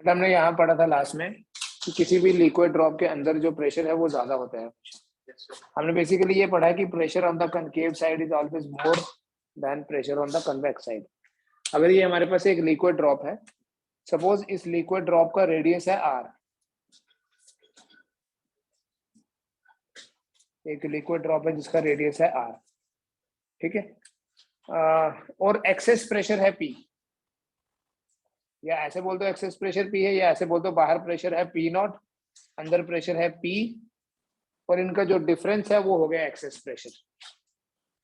But हमने यहाँ पढ़ा था लास्ट में कि किसी भी लिक्विड ड्रॉप के अंदर जो प्रेशर है वो ज्यादा होता है। हमने बेसिकली ये पढ़ा कि pressure on the concave side is always more than pressure on the convex side. अगर ये हमारे पास एक लिक्विड ड्रॉप है, सपोज इस लिक्विड ड्रॉप का रेडियस है r, एक लिक्विड ड्रॉप है जिसका रेडियस है r, ठीक है, और एक्सेस प्रेशर है p, या ऐसे बोल दो एक्सेस प्रेशर p है, या ऐसे बोल दो बाहर प्रेशर है p0, अंदर प्रेशर है p, और इनका जो डिफरेंस है वो हो गया एक्सेस प्रेशर।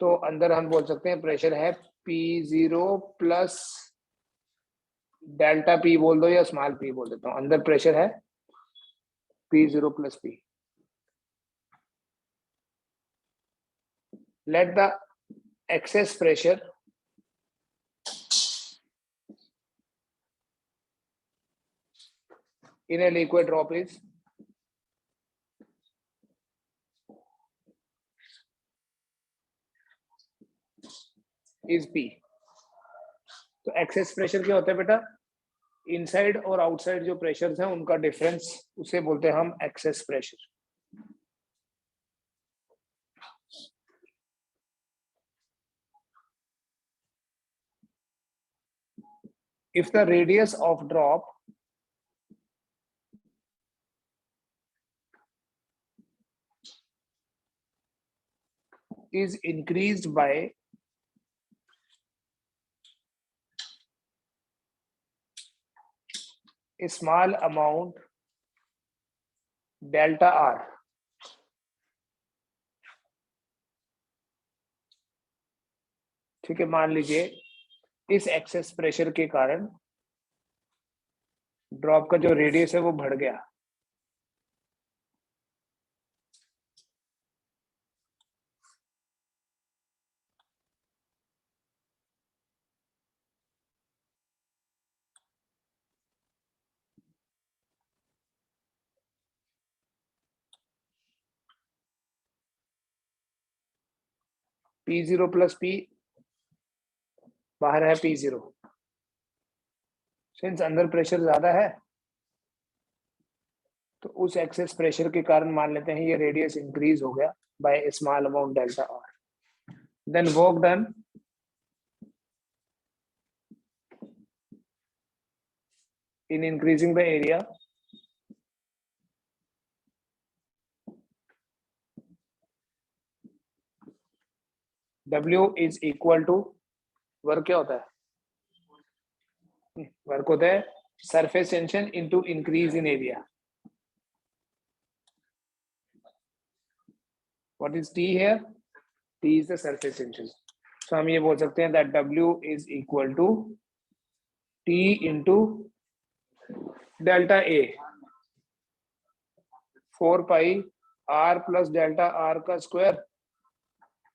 तो अंदर हम बोल सकते हैं प्रेशर है P0 प्लस डेल्टा P बोल दो या स्मॉल p बोल देता हूँ, अंदर प्रेशर है P0 plus P। Let the excess pressure in a liquid drop is P। तो एक्सेस प्रेशर क्या होता है बेटा? इनसाइड और आउटसाइड जो प्रेशर हैं उनका डिफरेंस, उसे बोलते हैं हम excess pressure. If the radius of drop is increased by a small amount delta R, ठीक है, मान लीजिए इस एक्सेस प्रेशर के कारण ड्रॉप का जो रेडियस है वो बढ़ गया, P0 प्लस P, बाहर है P0, सिंस अंदर प्रेशर ज्यादा है तो उस एक्सेस प्रेशर के कारण मान लेते हैं ये रेडियस इंक्रीज हो गया by a small amount delta R। Then work done in increasing the area W is equal to, work क्या होता है? वर्क होता है surface tension into increase in area. What is T here? T is the surface tension। so हम ये बोल सकते हैं that W is equal to T into delta A, 4 pi R plus delta R का square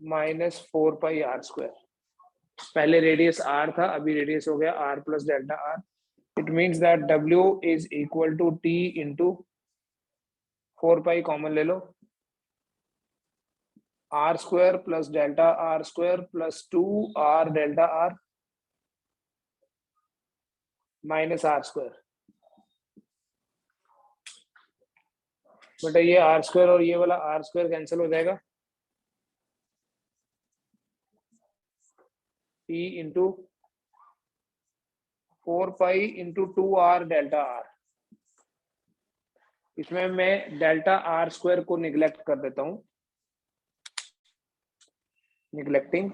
minus 4 pi R square. पहले radius R था, अभी radius हो गया R plus delta R। It means that W is equal to T into 4 pi common ले लो, R square plus delta R square plus 2R delta R minus R square. बेटा ये R square और ये वाला R square cancel हो जाएगा, T into 4 pi into 2R delta R। इसमें मैं डेल्टा R स्क्वायर को निगलेक्ट कर देता हूं, neglecting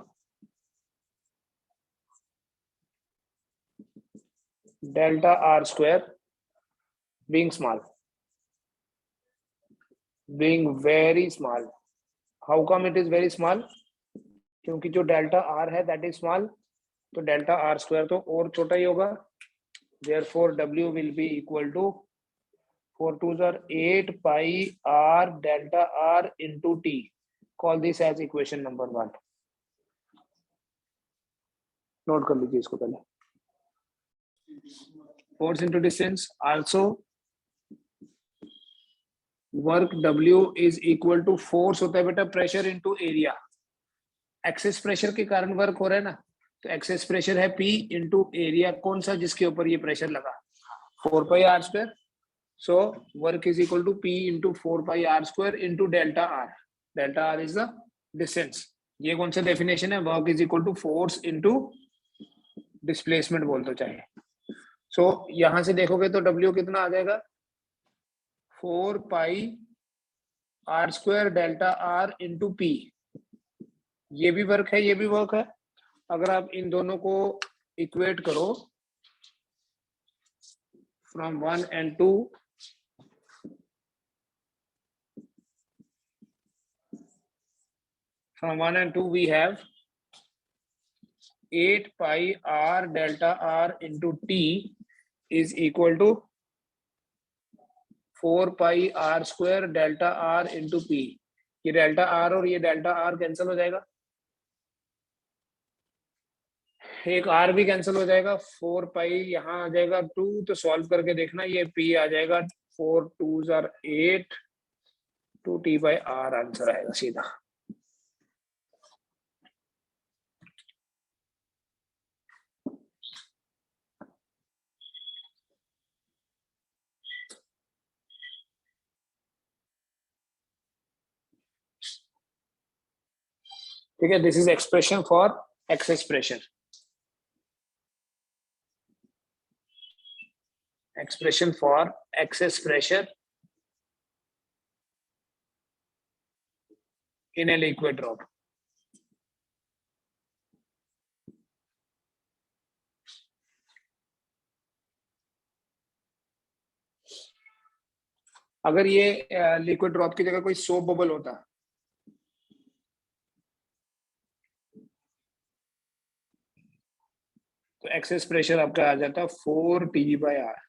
delta R square being small, being very small। how come it is very small? क्योंकि जो डेल्टा R है that is small, तो डेल्टा R स्क्वायर तो और छोटा ही होगा। therefore W will be equal to 4 2s are 8 pi R delta R into T। call this as equation number 1। Note कर लीजिए इसको पहले। force into distance also work W is equal to force होता है बेटा pressure into area. Excess pressure के कारण work हो रहा है ना, तो एक्सेस प्रेशर है P इंटू एरिया, कौन सा जिसके ऊपर ये प्रेशर लगा, 4 pi r square. So work is equal to P into 4 pi r square into delta r. Delta r is the distance. ये कौन सा डेफिनेशन है? Work is equal to force into displacement बोल दो चाहे. सो यहां से देखोगे तो W कितना आ जाएगा? 4 pi r square delta r into P. ये भी वर्क है, ये भी वर्क है. अगर आप इन दोनों को इक्वेट करो from 1 and 2, from 1 and 2 we have 8 pi r delta r into T is equal to 4 pi r square delta r into P. ये डेल्टा r और ये डेल्टा r कैंसिल हो जाएगा, एक r भी कैंसिल हो जाएगा. 4 पाई यहाँ आ जाएगा 2, तो सॉल्व करके देखना, ये P आ जाएगा 4 2s are 8 2T by r answer आएगा सीधा. ठीक है, this is expression for excess pressure. Expression for excess pressure in a liquid drop. अगर ये लिक्विड ड्रॉप की जगह कोई सोप बबल होता तो एक्सेस प्रेशर आपका आ जाता 4P/R.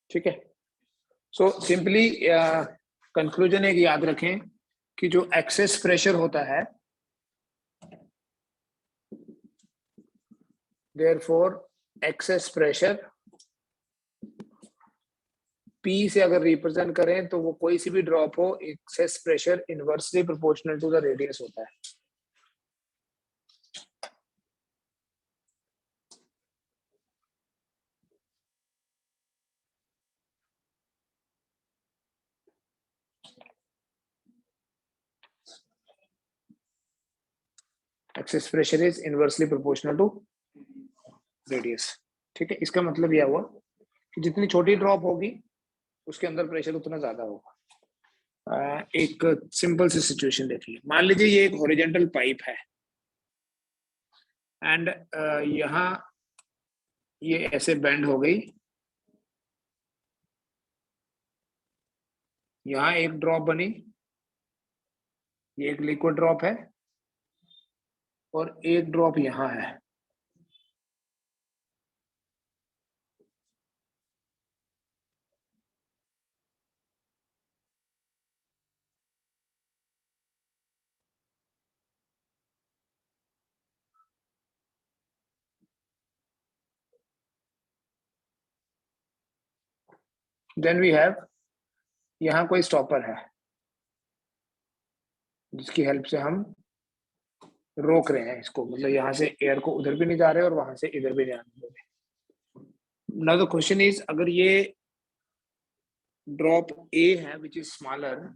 ठीक है. सो सिंपली कंक्लूजन एक याद रखें कि जो एक्सेस प्रेशर होता है, देयरफॉर एक्सेस प्रेशर P से अगर रिप्रेजेंट करें तो वो कोई सी भी ड्रॉप हो, excess pressure inversely proportional to the radius होता है. Excess pressure is inversely proportional to radius. ठीक है, इसका मतलब यह हुआ कि जितनी छोटी ड्रॉप होगी उसके अंदर प्रेशर उतना ज्यादा होगा. एक सिंपल सी सिचुएशन देखिए. मान लीजिए ये एक हॉरिजॉन्टल पाइप है एंड यहाँ ये ऐसे बेंड हो गई, यहाँ एक ड्रॉप बनी, ये एक लिक्विड ड्रॉप है और एक ड्रॉप यहाँ है. देन वी हैव, यहाँ कोई स्टॉपर है जिसकी हेल्प से हम रोक रहे हैं इसको, मतलब यहाँ से एयर को उधर भी नहीं जा रहे और वहां से इधर भी नहीं आने दे रहे. नाउ द क्वेश्चन इज, अगर ये ड्रॉप A है विच इज स्मॉलर,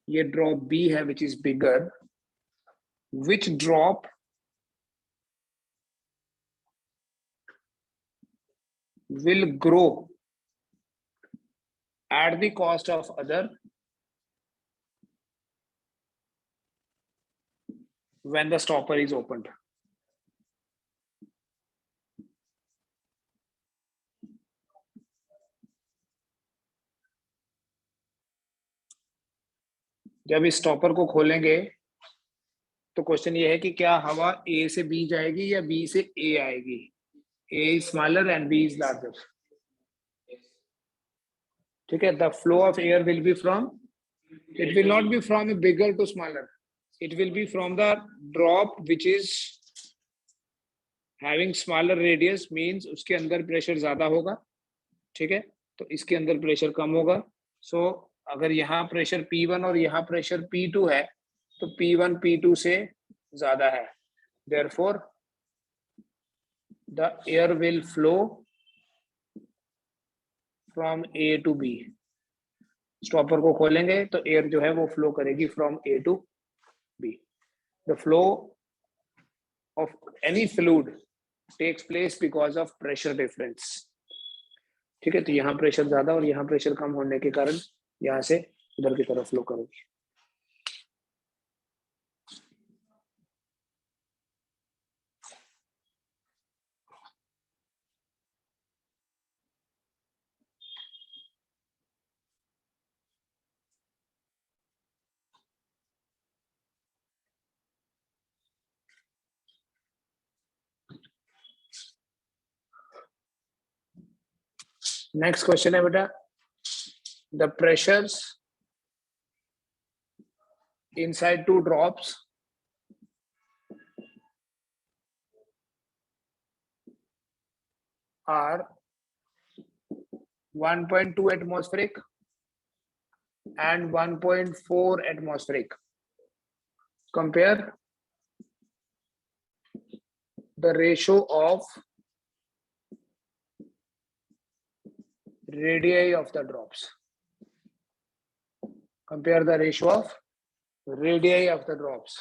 ये ड्रॉप B है which is bigger, which drop will grow at the cost of other when the stopper is opened. जब इस स्टॉपर को खोलेंगे तो क्वेश्चन ये है कि क्या हवा A से B जाएगी या B से A आएगी. A is smaller and B is larger. ठीक है, the flow of air will be from, it will not be from a bigger to smaller, it will be from the drop which is having smaller radius, means उसके अंदर pressure ज्यादा होगा. ठीक है, तो इसके अंदर प्रेशर कम होगा. सो अगर यहाँ प्रेशर P1 और यहाँ प्रेशर P2 है तो P1 P2 से ज्यादा है. Therefore the air will flow from A to B. Stopper को खोलेंगे तो एयर जो है वो फ्लो करेगी from A to B. The flow of any fluid takes place because of pressure difference. ठीक है, तो यहाँ प्रेशर ज्यादा और यहाँ प्रेशर कम होने के कारण यहाँ से इधर की तरफ फ्लो करेगी. नेक्स्ट क्वेश्चन है बेटा, the pressures inside two drops are 1.2 atmospheric and 1.4 atmospheric. Compare the ratio of radii of the drops. Compare the ratio of radii of the drops.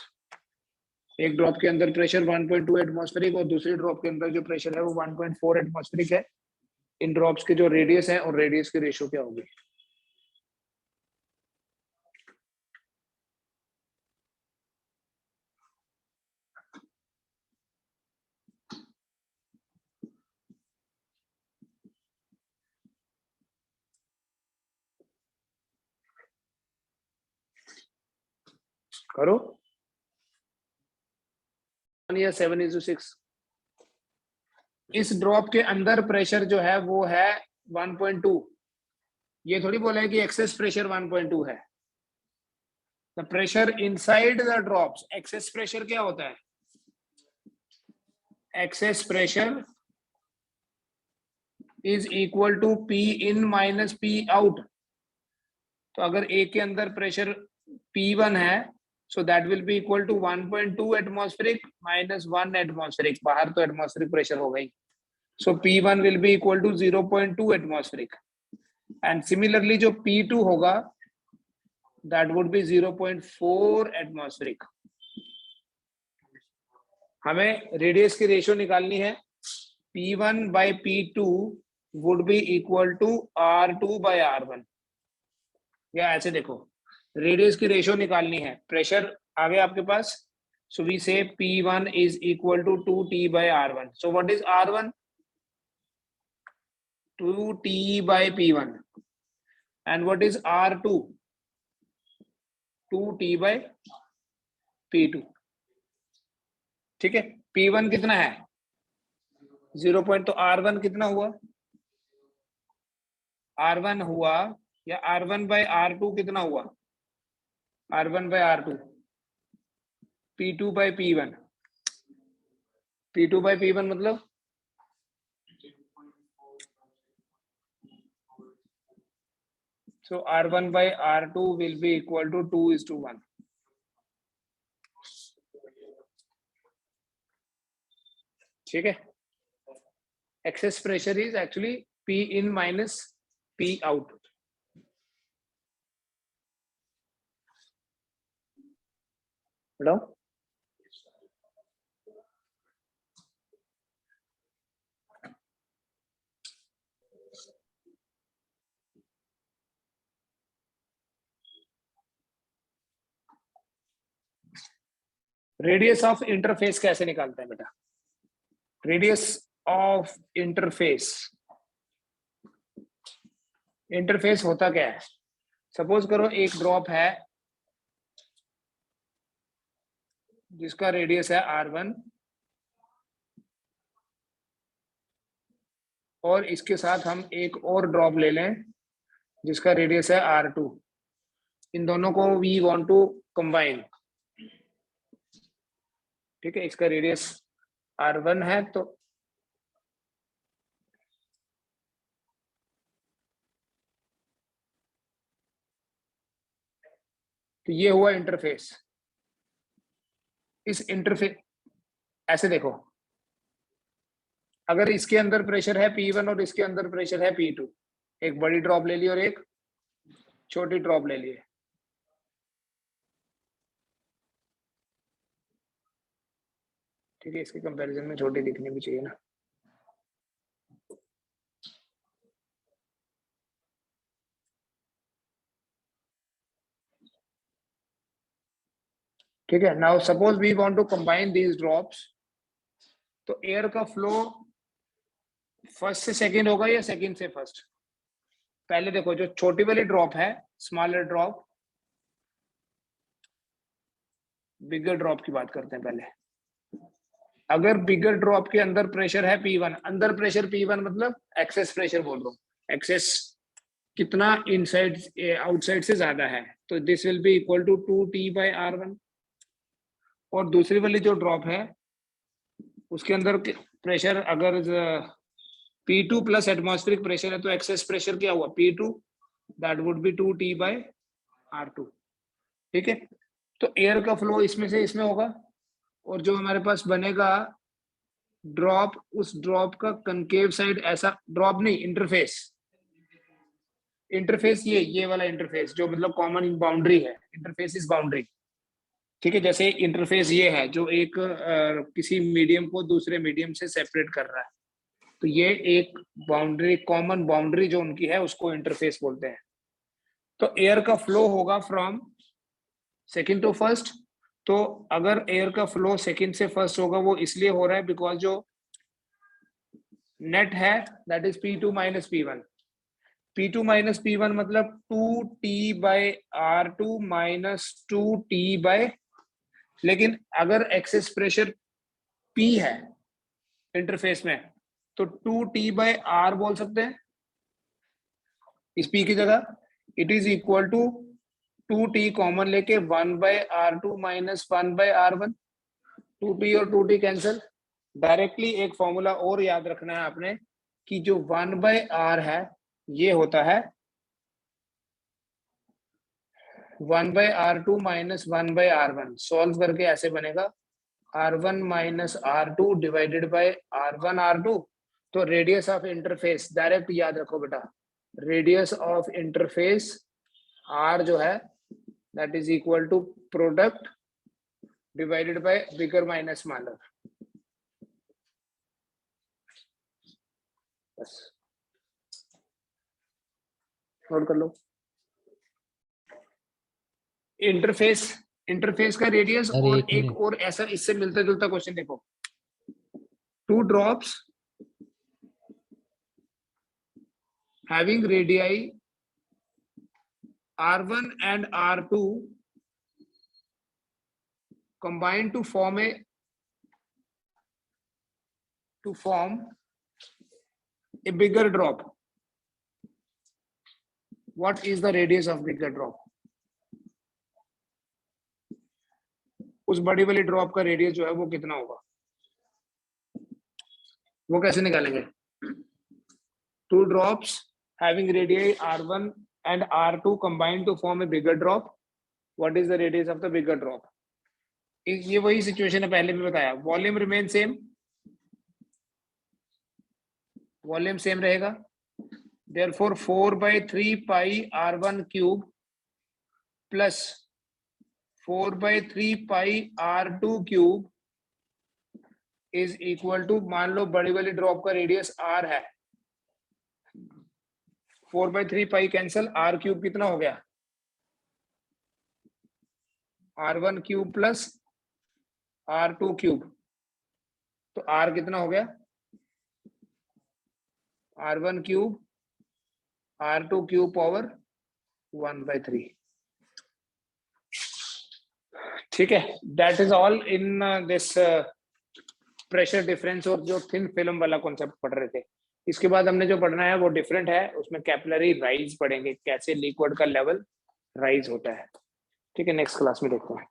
एक ड्रॉप के अंदर प्रेशर 1.2 एटमॉस्फेरिक और दूसरी drop के अंदर जो प्रेशर है वो 1.4 एटमॉस्फेरिक है. इन ड्रॉप्स के जो रेडियस है और रेडियस की रेशियो क्या होगी? करो. 1 या 7:6. इस ड्रॉप के अंदर प्रेशर जो है वो है 1.2. ये थोड़ी बोला है कि एक्सेस प्रेशर 1.2 है. The pressure inside the drops, excess pressure क्या होता है? Excess pressure is equal to P in minus P out. तो अगर ए के अंदर प्रेशर P1 है, so that will be equal to 1.2 atmospheric minus 1 atmospheric. बाहर तो atmospheric pressure हो गई. So P1 will be equal to 0.2 atmospheric. And similarly जो P2 होगा, that would be 0.4 atmospheric. हमें रेडियस की रेशियो निकालनी है. P1 by P2 would be equal to R2 by R1. या ऐसे देखो, रेडियस की रेशियो निकालनी है. प्रेशर आ गया आपके पास. सो वी से P1 is equal to 2T by R1. So what is R1? 2T by P1. And what is R2? 2T by P2. ठीक है. P1 कितना है? 0 पॉइंट. तो R1 कितना हुआ? R1 हुआ या R1 by R2 कितना हुआ? R1 by R2. P2 by P1. P2 by P1 मतलब so R1 by R2 will be equal to 2:1. ठीक है. Excess pressure is actually P in minus P out. बताओ. रेडियस ऑफ इंटरफेस कैसे निकालते हैं बेटा? Radius of interface. इंटरफेस होता क्या है? सपोज करो एक ड्रॉप है जिसका रेडियस है R1 और इसके साथ हम एक और ड्रॉप ले लें जिसका रेडियस है R2. इन दोनों को वी वांट टू कंबाइन. ठीक है. इसका रेडियस R1 है तो ये हुआ इंटरफेस. इस इंटरफेस ऐसे देखो, अगर इसके अंदर प्रेशर है P1 और इसके अंदर प्रेशर है P2, एक बड़ी ड्रॉप ले ली और एक छोटी ड्रॉप ले ली, ठीक है, इसके कंपैरिजन में छोटी दिखनी भी चाहिए ना। ठीक है, now suppose we want to combine these drops, तो एयर का फ्लो फर्स्ट से सेकंड होगा या सेकंड से फर्स्ट? पहले देखो, जो छोटी वाली ड्रॉप है, स्मॉलर ड्रॉप, बिगर ड्रॉप की बात करते हैं पहले। अगर बिगर ड्रॉप के अंदर प्रेशर है P1, अंदर प्रेशर P1 मतलब एक्सेस प्रेशर बोल रहा हूँ, एक्सेस कितना इनसाइड आउटसाइड से ज्यादा है, तो this will be equal to 2T/R1। और दूसरी वाली जो ड्रॉप है उसके अंदर प्रेशर अगर P2 प्लस एटमॉस्फेरिक प्रेशर है, तो एक्सेस प्रेशर क्या हुआ P2, that would be 2T/R2। ठीक है, तो एयर का फ्लो इसमें से इसमें होगा, और जो हमारे पास बनेगा ड्रॉप, उस ड्रॉप का कनकेव साइड ऐसा, ड्रॉप नहीं, इंटरफेस, इंटरफेस ये वाला इंटरफेस जो मतलब कॉमन बाउंड्री है, इंटरफेस इज बाउंड्री। ठीक है, जैसे इंटरफेस ये है जो एक किसी मीडियम को दूसरे मीडियम से सेपरेट कर रहा है, तो ये एक बाउंड्री, कॉमन बाउंड्री जो उनकी है उसको इंटरफेस बोलते हैं। तो एयर का फ्लो होगा फ्रॉम सेकंड टू फर्स्ट। तो अगर एयर का फ्लो सेकंड से फर्स्ट होगा, वो इसलिए हो रहा है बिकॉज जो नेट है that is P2 minus P1। P2 minus P1 मतलब 2T/R2 माइनस 2T, लेकिन अगर एक्सेस प्रेशर P है इंटरफेस में, तो 2T/R बोल सकते हैं इस P की जगह। It is equal to 2T common लेके 1/R2 माइनस 1/R1, 2T और 2T कैंसिल। डायरेक्टली एक फॉर्मूला और याद रखना है आपने कि जो 1/R है ये होता है 1/R2 माइनस 1/R1। सॉल्व करके ऐसे बनेगा R1 minus R2 divided by R1 R2। तो रेडियस ऑफ इंटरफेस डायरेक्ट याद रखो बेटा, रेडियस ऑफ इंटरफेस R जो है that is equal to product divided by bigger minus smaller. बस नोट कर लो। इंटरफेस का रेडियस, अरे और एक एक मिनट, और ऐसा इससे मिलता जुलता क्वेश्चन देखो, two drops having radii R1 and R2 combined to form a bigger drop. What is the radius of bigger drop? उस बड़ी वाली ड्रॉप का रेडियस जो है वो कितना होगा, वो कैसे निकालेंगे? Two drops having radii R1 and R2 combined to form a bigger drop. What is the radius of the bigger drop? ये वही सिचुएशन है, पहले भी बताया, volume remain same, volume same रहेगा, therefore 4/3 pi R1 cube plus 4/3 pi R2 cube is equal to, मान लो बड़ी वाली ड्रॉप का रेडियस R है, 4/3 पाई कैंसल, R क्यूब कितना हो गया, R1 cube plus R2 cube, तो R कितना हो गया, R1 cube R2 cube power 1/3। ठीक है, that is all in this pressure difference और जो थिन फिल्म वाला कॉन्सेप्ट पढ़ रहे थे। इसके बाद हमने जो पढ़ना है वो डिफरेंट है, उसमें कैपिलरी राइज पढ़ेंगे, कैसे लिक्विड का लेवल राइज होता है। ठीक है, नेक्स्ट क्लास में देखते हैं।